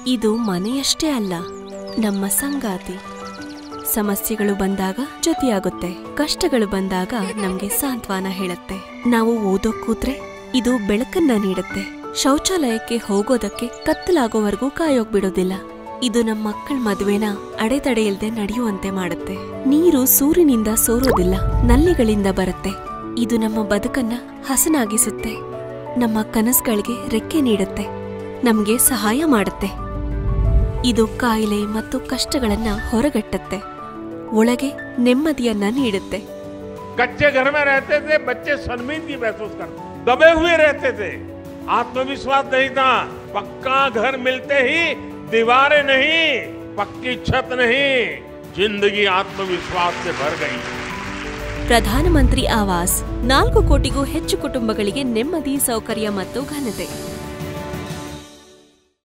ಇದು ಮನೆಯಷ್ಟೇ ಅಲ್ಲ, ನಮ್ಮ ಸಂಗಾತಿ. ಸಮಸ್ಯೆಗಳು ಬಂದಾಗ ಜೊತೆಯಾಗುತ್ತೆ, ಕಷ್ಟಗಳು ಬಂದಾಗ ನಮ್ಗೆ ಸಾಂತ್ವನ ಹೇಳುತ್ತೆ. ನಾವು ಓದೋ ಕೂತ್ರೆ ಇದು ಬೆಳಕನ್ನ ನೀಡುತ್ತೆ. ಶೌಚಾಲಯಕ್ಕೆ ಹೋಗೋದಕ್ಕೆ ಕತ್ತಲಾಗೋವರೆಗೂ ಕಾಯೋಗ್ಬಿಡೋದಿಲ್ಲ. ಇದು ನಮ್ಮ ಮಕ್ಕಳ ಮದುವೆನ ಅಡೆತಡೆ ಇಲ್ದೆ ನಡೆಯುವಂತೆ ಮಾಡುತ್ತೆ. ನೀರು ಸೂರ್ಯನಿಂದ ಸೋರೋದಿಲ್ಲ, ನಲ್ಲಿಗಳಿಂದ ಬರುತ್ತೆ. ಇದು ನಮ್ಮ ಬದುಕನ್ನ ಹಸನಾಗಿಸುತ್ತೆ, ನಮ್ಮ ಕನಸುಗಳಿಗೆ ರೆಕ್ಕೆ ನೀಡುತ್ತೆ, ನಮ್ಗೆ ಸಹಾಯ ಮಾಡುತ್ತೆ. ಇದು ಕಾಯಿಲೆ ಮತ್ತು ಕಷ್ಟಗಳನ್ನ ಹೊರಗಟ್ಟುತ್ತೆ, ಒಳಗೆ ನೆಮ್ಮದಿಯನ್ನ ನೀಡುತ್ತೆ. कच्चे घर में रहते थे, बच्चे शर्मिंदगी महसूस करते, दबे हुए रहते थे, आत्मविश्वास नहीं था। पक्का घर मिलते ही दीवारें नहीं, पक्की छत नहीं, जिंदगी आत्मविश्वास से भर गई. ಪ್ರಧಾನಮಂತ್ರಿ ಆವಾಸ್ 4 ಕೋಟಿಗೂ ಹೆಚ್ಚು ಕುಟುಂಬಗಳಿಗೆ ನೆಮ್ಮದಿ, ಸೌಕರ್ಯ ಮತ್ತು ಘನತೆ.